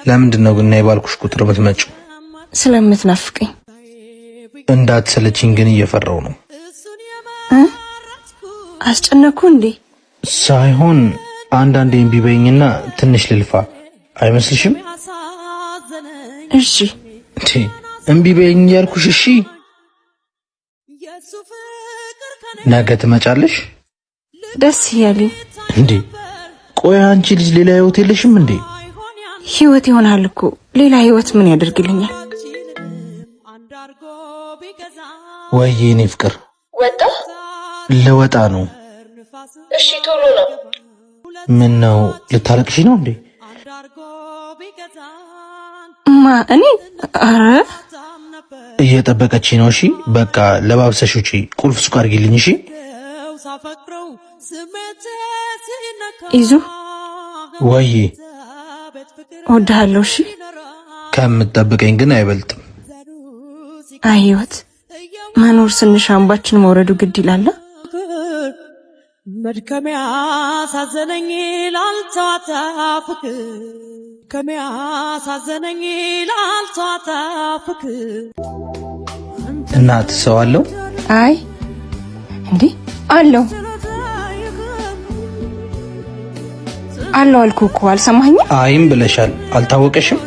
ለምንድነው ግን ባልኩሽ ቁጥር የምትመጪው? ስለምትናፍቀኝ። እንዳትሰለችኝ ግን እየፈራው ነው። አስጨነኩ እንዴ? ሳይሆን አንዳንዴ እምቢ በይኝና ትንሽ ልልፋ አይመስልሽም? እሺ እምቢ በይኝ ያልኩሽ። እሺ ነገ ትመጫለሽ? ደስ ያለኝ እንዴ። ቆይ አንቺ ልጅ ሌላ ህይወት የለሽም እንዴ? ህይወት ይሆናል እኮ ሌላ ህይወት ምን ያደርግልኛል? ወይዬ እኔ ፍቅር ወጣ ለወጣ ነው። እሺ ቶሎ ነው። ምን ነው ልታለቅሽ ነው እንዴ? እኔ አረ እየጠበቀች ነው። እሺ በቃ ለባብሰሽ ውጪ፣ ቁልፍ ሱቅ አድርጊልኝ። እሺ ይዙ ወይ እወድሃለሁ። እሺ ከምትጠብቀኝ ግን አይበልጥም። አይ ህይወት መኖር ስንሽ አምባችን መውረዱ ግድ ይላል። መድከሚያ ሳዘነኝ ላልተዋታ ፍቅር ከሚያ ሳዘነኝ ላልተዋታ ፍቅር እናት ሰው አለው? አይ እንዴ አለው አልኩህ እኮ አልሰማኸኝም? አይም ብለሻል። አልታወቀሽም?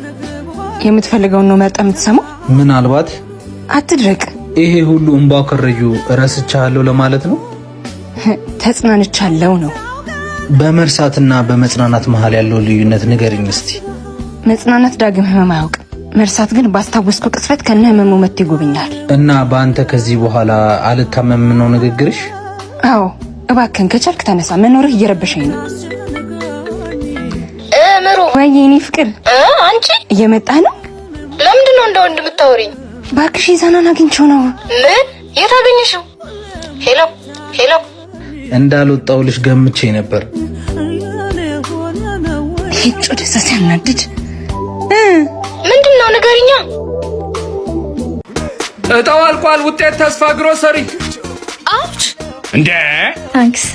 የምትፈልገውን ነው መርጠህ የምትሰማው። ምናልባት አትድረቅ። ይሄ ሁሉ እንባው ከረዩ እረስቻለሁ ለማለት ነው? ተጽናንቻለሁ ነው። በመርሳትና በመጽናናት መሃል ያለው ልዩነት ንገሪኝ እስቲ። መጽናናት ዳግም ህመም አያውቅም። መርሳት ግን ባስታወስኩ ቅጽበት ከነ ህመሙ መጥቶ ይጎበኛል። እና በአንተ ከዚህ በኋላ አልታመምም ነው ንግግርሽ? አዎ እባክህን ከቻልክ ተነሳ፣ መኖርህ እየረበሸኝ ነው። ምሩ ወይ የኔ ፍቅር አንቺ እየመጣህ ነው? ለምንድን ነው እንደ ወንድ የምታወሪኝ? እባክሽ ይዛናን አግኝቼው ነው። ምን? የት አገኘሽው? ሄሎ ሄሎ እንዳልወጣውልሽ ገምቼ ነበር። ሂጭ ደስ ሲያናድድ። ምንድነው ንገሪኛ። እጣው አልቋል። ውጤት ተስፋ ግሮሰሪ። አውች እንዴ ታንክስ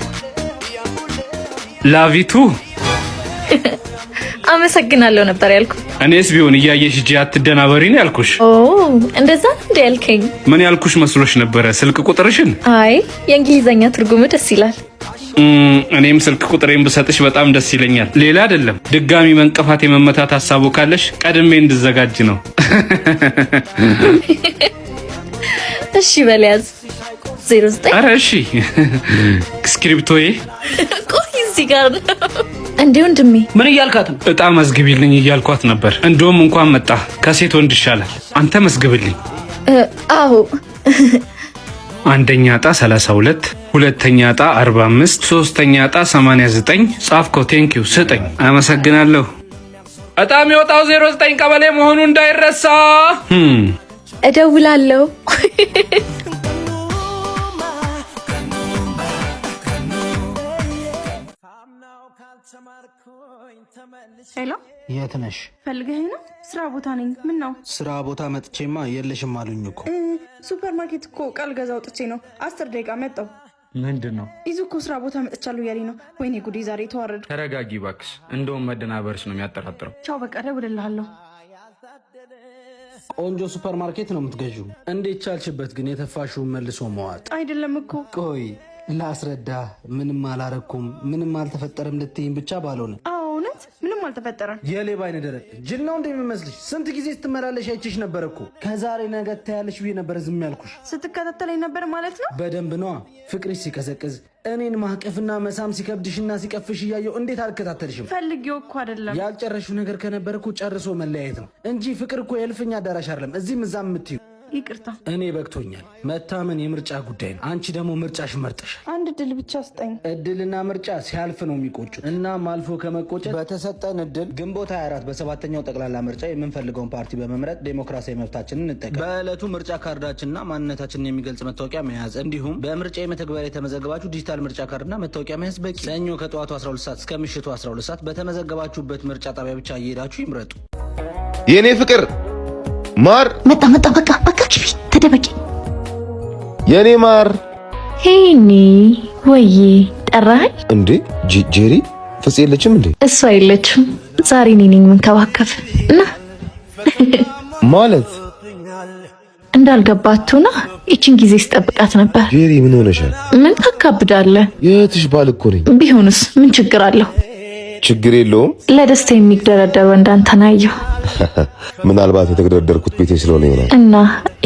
ላቪቱ አመሰግናለሁ ነበር ያልኩ። እኔስ ቢሆን እያየሽ እጂ አትደናበሪ ነው ያልኩሽ። ኦ እንደዛ እንደ ያልከኝ ምን ያልኩሽ መስሎሽ ነበረ? ስልክ ቁጥርሽን? አይ የእንግሊዘኛ ትርጉሙ ደስ ይላል። እኔም ስልክ ቁጥሬን ብሰጥሽ በጣም ደስ ይለኛል። ሌላ አይደለም፣ ድጋሚ መንቀፋት የመመታት ሐሳቡ ካለሽ ቀድሜ እንድዘጋጅ ነው። እሺ በልያዝ 09 አረ እሺ ስክሪፕቶዬ ቆይ እዚህ ጋር ነው እንዴ ወንድሜ። ምን እያልካት ነው? እጣ መዝግቢልኝ እያልኳት ነበር። እንደውም እንኳን መጣ። ከሴት ወንድ ይሻላል። አንተ መዝግብልኝ። አዎ አንደኛ እጣ 32፣ ሁለተኛ እጣ 45፣ ሶስተኛ እጣ 89። ጻፍከው? ቴንኪው ስጠኝ። አመሰግናለሁ። እጣ የሚወጣው 09 ቀበሌ መሆኑ እንዳይረሳ። እደውላለሁ። ሄሎ የት ነሽ? ፈልገኸኝ ነው? ስራ ቦታ ነኝ። ምን ነው? ስራ ቦታ መጥቼማ የለሽም አሉኝ እኮ። ሱፐርማርኬት እኮ ቃል ገዛ ወጥቼ ነው። 10 ደቂቃ መጣሁ። ምንድነው? ይዙ እኮ ስራ ቦታ መጥቻለሁ ያለኝ ነው። ወይኔ ጉዴ ዛሬ ተዋረድኩ። ተረጋጊ እባክሽ። እንደውም መደናበርሽ ነው የሚያጠራጥረው። ቻው በቃ እደውልልሃለሁ። ቆንጆ ሱፐርማርኬት ነው የምትገዢው። እንዴት ቻልሽበት ግን የተፋሽውን መልሶ መዋጥ? አይደለም እኮ ቆይ ላስረዳ። ምንም አላረኩም፣ ምንም አልተፈጠረም ልትይኝ ብቻ ባልሆነ። እውነት ምንም አልተፈጠረም። የሌባ አይነ ደረቅ ጅል ነው እንደሚመስልሽ? ስንት ጊዜ ስትመላለሽ አይችሽ ነበር እኮ። ከዛሬ ነገ ታያለሽ ብዬ ነበር ዝም ያልኩሽ። ስትከታተለኝ ነበር ማለት ነው? በደንብ ነዋ። ፍቅርሽ ሲቀዘቅዝ እኔን ማቀፍና መሳም ሲከብድሽና ሲቀፍሽ እያየው እንዴት አልከታተልሽም? ፈልጌው እኮ አይደለም። ያልጨረሽው ነገር ከነበር እኮ ጨርሶ መለያየት ነው እንጂ ፍቅር እኮ የእልፍኝ አዳራሽ አይደለም። እዚህም እዛም የምትዩ ይቅርታ። እኔ በቅቶኛል። መታመን የምርጫ ጉዳይ ነው። አንቺ ደግሞ ምርጫሽ መርጠሻል። አንድ እድል ብቻ ስጠኝ። እድልና ምርጫ ሲያልፍ ነው የሚቆጩት። እናም አልፎ ከመቆጨት በተሰጠን እድል ግንቦት 24 በሰባተኛው ጠቅላላ ምርጫ የምንፈልገውን ፓርቲ በመምረጥ ዴሞክራሲያዊ መብታችንን እንጠቀም። በዕለቱ ምርጫ ካርዳችንና ማንነታችንን የሚገልጽ መታወቂያ መያዝ እንዲሁም በምርጫ የመተግበሪያ የተመዘገባችሁ ዲጂታል ምርጫ ካርድና መታወቂያ መያዝ በቂ። ሰኞ ከጠዋቱ 12 ሰዓት እስከ ምሽቱ 12 ሰዓት በተመዘገባችሁበት ምርጫ ጣቢያ ብቻ እየሄዳችሁ ይምረጡ። የኔ ፍቅር ማር መጣ በቃ ግቢ፣ ተደበቂ። የኔ ማር ሄኒ ወይ ጠራኸኝ እንዴ? ጄሪ ፍፄ የለችም እንዴ? እሷ የለችም። ዛሬ እኔ ነኝ የምንከባከብ እና ማለት እንዳልገባቱና እቺን ጊዜ ስጠብቃት ነበር። ጄሪ ምን ሆነሻል? ምን ታካብዳለህ? የእህትሽ ባል እኮ ነኝ። ቢሆንስ ምን ችግር አለው? ችግር የለውም። ለደስታ የሚደረደር ወንድ አንተን አየሁ። ምናልባት የተደረደርኩት ቤቴ ስለሆነ ይሆናል። እና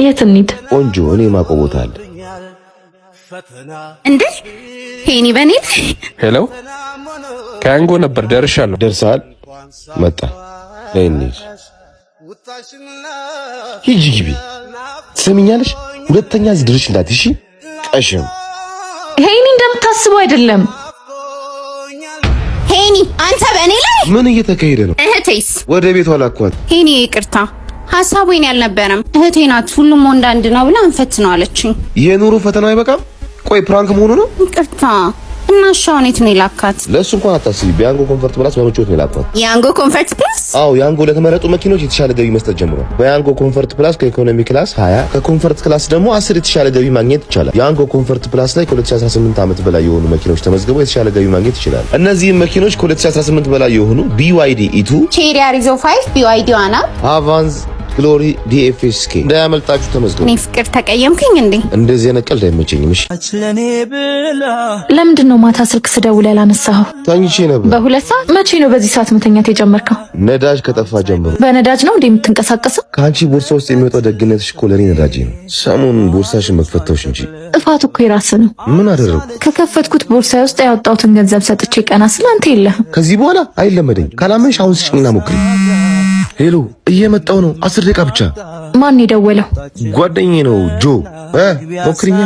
የት እንሂድ? ቆንጆ እኔ ማቆቦታል እንዴ ሄኒ በኔት ሄሎ ከያንጎ ነበር ደርሻለሁ። ደርሰሃል? መጣ እንሂድ። ሂጂ ግቢ። ትሰሚኛለሽ? ሁለተኛ እዚህ ድርሽ እንዳትሽ። ቀሽም ሄኒ እንደምታስበው አይደለም። ሄኒ አንተ በእኔ ላይ ምን እየተካሄደ ነው? እህቴስ ወደ ቤቷ ላኳት። ሄኒ ይቅርታ ሐሳቡ የኔ አልነበረም። እህቴ ናት ሁሉም ወንድ አንድ ነው ብላ እንፈትነው አለችኝ። የኑሮ ፈተናው አይበቃም? ቆይ ፕራንክ መሆኑ ነው? ይቅርታ እና ሻውኔት ነው ላካት። ለሱ እንኳን አታስቢ። በያንጎ ኮንፈርት ፕላስ በመቾት ነው ላኳት። ያንጎ ኮንፈርት ፕላስ? አዎ ያንጎ ለተመረጡ መኪኖች የተሻለ ገቢ መስጠት ጀምሯል። በያንጎ ኮንፈርት ፕላስ ከኢኮኖሚ ክላስ 20 ከኮንፈርት ክላስ ደግሞ 10 የተሻለ ገቢ ማግኘት ይቻላል። ያንጎ ኮንፈርት ፕላስ ላይ ከ2018 ዓመት በላይ የሆኑ መኪኖች ተመዝግበው የተሻለ ገቢ ማግኘት ይችላል። እነዚህም መኪኖች ከ2018 በላይ የሆኑ BYD E2፣ ቼሪ አሪዞ 5፣ BYD ዋና፣ አቫንስ፣ ግሎሪ፣ DFSK እንዳያመልጣችሁ ተመዝገቡ። እኔ ፍቅር ተቀየምከኝ እንዴ? እንደዚህ አይነት ቀልድ አይመቸኝም። እሺ ለምንድን ነው ማታ ስልክ ስደውል ያላነሳኸው? ተኝቼ ነበር። በሁለት ሰዓት? መቼ ነው በዚህ ሰዓት መተኛት የጀመርከው? ነዳጅ ከጠፋ ጀምሮ። በነዳጅ ነው እንዴ የምትንቀሳቀሰው? ከአንቺ ቦርሳ ውስጥ የሚወጣው ደግነትሽ እኮ ለኔ ነዳጅ ነው። ሰሞኑን ቦርሳሽን መክፈተውሽ እንጂ ጥፋቱ እኮ የራስህ ነው። ምን አደረኩ? ከከፈትኩት ቦርሳ ውስጥ ያወጣሁትን ገንዘብ ሰጥቼ ቀና ስለ አንተ የለህም። ከዚህ በኋላ አይለመደኝ። ካላመንሽ አሁን ስጭኝና ሞክሪ። ሄሎ እየመጣው ነው። 10 ደቂቃ ብቻ። ማን የደወለው? ጓደኛዬ ነው ጆ። ሞክሪኛ።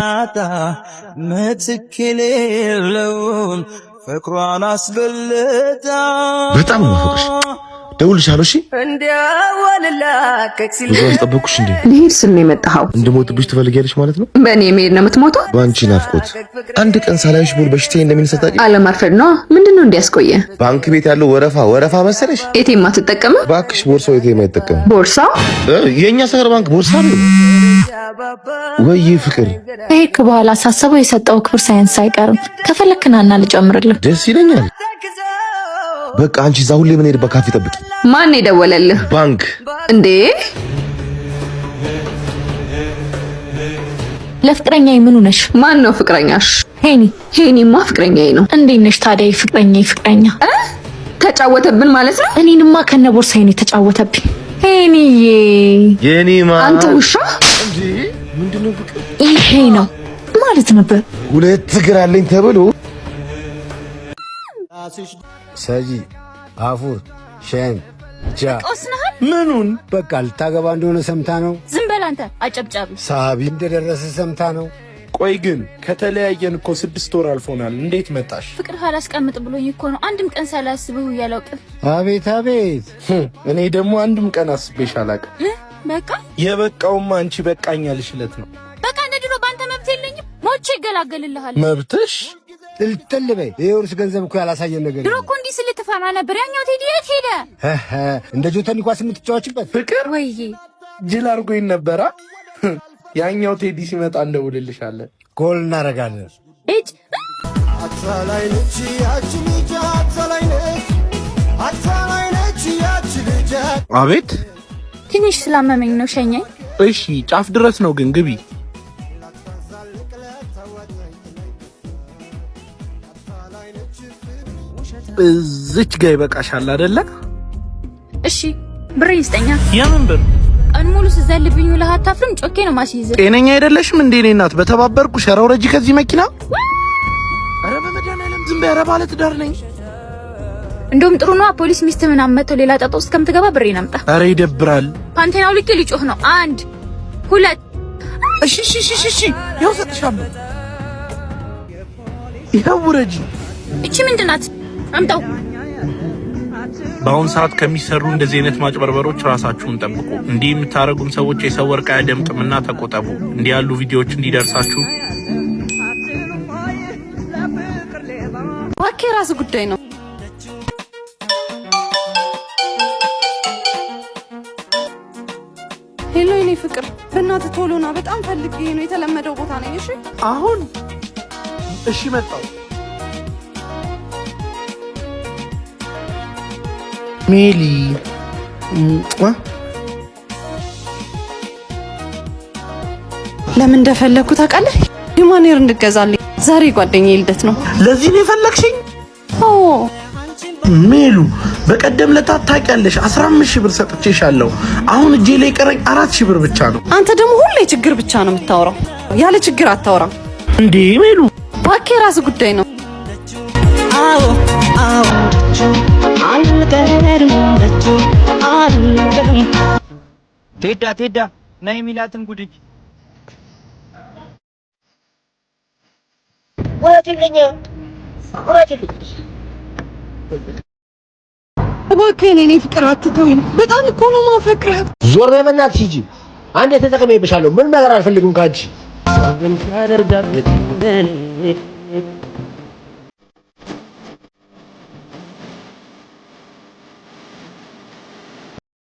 በጣም ነው ማፈቅሽ። ደውልሻለሁ። እሺ ብዙ አስጠበቅኩሽ እንዴ? ልሄድ ስል ነው የመጣኸው? እንድሞትብሽ ትፈልጊያለሽ ማለት ነው? በእኔ መሄድ ነው የምትሞተው? በአንቺ ናፍቆት አንድ ቀን ሳላይሽ ብሎ በሽታዬ እንደሚነሳ ታውቂ? አለማርፈድ ነው። ምንድነው እንዲያስቆየ? ባንክ ቤት ያለው ወረፋ መሰለሽ? ኤቲኤም አትጠቀምም? እባክሽ ቦርሳው ኤቲኤም አይጠቀምም። ቦርሳው የኛ ሰፈር ባንክ ቦርሳ ነው ወይ? ፍቅር ከሄድክ በኋላ ሳስበው የሰጠው ክብር ሳይንስ አይቀርም። ከፈለክናና ልጨምርልህ። ደስ ይለኛል። በቃ አንቺ እዛ ሁሌ ምን ሄድበት ካፌ ጠብቂ። ማን የደወለልህ? ባንክ እንዴ? ለፍቅረኛዬ ምኑ ነሽ? ማን ነው ፍቅረኛሽ? ሄኒ። ሄኒማ ፍቅረኛዬ ነው። እንዴት ነሽ ታዲያ? ፍቅረኛ ተጫወተብን ማለት ነው? እኔንማ ከነ ቦርሳዬ ነው የተጫወተብኝ። ሄኒዬ የኔማ አንተ ውሻ! እንዴ ምንድነው ፍቅር? ይሄ ነው ማለት ነበር። ሁለት እግር አለኝ ተብሎ ሰጂ አፉር ሸን ጃ ቆስነሃል? ምኑን በቃ ልታገባ እንደሆነ ሰምታ ነው። ዝም በል አንተ አጨብጫቢ። ሳቢ እንደደረሰ ሰምታ ነው። ቆይ ግን ከተለያየን እኮ 6 ወር አልፎናል። እንዴት መጣሽ? ፍቅር አላስቀምጥ ብሎኝ እኮ ነው። አንድም ቀን ሳላስብህ ያላውቅም። አቤት አቤት። እኔ ደግሞ አንድም ቀን አስቤሽ አላውቅም። በቃ የበቃውማ አንቺ በቃኛልሽ እለት ነው። በቃ እንደ ድሮ ባንተ መብት የለኝም። ሞቼ ይገላገልልሃል። መብትሽ ጥልጥል በይ። የውርስ ገንዘብ እኮ ያላሳየን ነገር ድሮ እኮ እንዲህ ስልትፈራ ነበር። ያኛው ቴዲ የት ሄደ? እንደ ጆተኒ ኳስ የምትጫወችበት ፍቅር ወይዬ ጅል አድርጎኝ ነበራ። ያኛው ቴዲ ሲመጣ እንደውልልሻለን። ጎል እናደርጋለን። እጭ አቤት ትንሽ ስላመመኝ ነው ሸኘኝ። እሺ ጫፍ ድረስ ነው ግን ግቢ። እዚች ጋ ይበቃሻል አይደለ? እሺ ብር ይስጠኛ። የምን ብር? ቀን ሙሉ ስዘልብኝ ውለህ አታፍርም? ጮኬ ነው ማስይዘ። ጤነኛ አይደለሽም እንዴ? እኔ እናት በተባበርኩ ሸራው ረጂ ከዚህ መኪና። አረ በመድኃኒዓለም ዝም በይ። ኧረ ባለ ትዳር ነኝ። እንደውም ጥሩ ነው። ፖሊስ ሚስት ምናምን መጥቶ ሌላ ጣጣ ውስጥ ከምትገባ ብሬን አምጣ። አረ ይደብራል። ፓንቴናው ልክ ሊጮህ ነው። 1 2 እሺ ያው ሰጥሻለሁ። ይኸው ረጂ። እቺ ምንድናት? አምጣው። በአሁን ሰዓት ከሚሰሩ እንደዚህ አይነት ማጭበርበሮች ራሳችሁን ጠብቁ። እንዲህ የምታረጉም ሰዎች የሰው ወርቅ አያደምጥምና ተቆጠቡ። እንዲህ ያሉ ቪዲዮዎች እንዲደርሳችሁ ዋኬ ራስ ጉዳይ ነው። ሄሎ የኔ ፍቅር፣ በእናትህ ቶሎ ና። በጣም ፈልጌ ነው። የተለመደው ቦታ ነኝ። እሺ አሁን እሺ መጣሁ። ሜሊ ለምን እንደፈለኩ ታውቃለህ? ሂማኔር እንድገዛልኝ ዛሬ ጓደኛዬ ልደት ነው። ለዚህ ነው የፈለግሽኝ? አዎ ሜሉ በቀደም ለታት ታውቂያለሽ 15,000 ብር ሰጥቼሻለሁ። አሁን እጄ ላይ ቀረኝ 4,000 ብር ብቻ ነው። አንተ ደግሞ ሁሌ ችግር ብቻ ነው የምታወራው። ያለ ችግር አታወራም እንዴ ሜሉ? እባክህ የራስ ጉዳይ ነው። አዎ አዎ ቴዳ ነይ ሚላትን ጉድኝ እባክህ እኔ ፍቅር አትተውኝ። በጣም እኮ ነው የማፈቅረው። ዞር በይ በእናትሽ ሂጂ። አንዴ ተጠቅሜብሻለሁ። ምን ነገር አልፈልግም ካንቺ።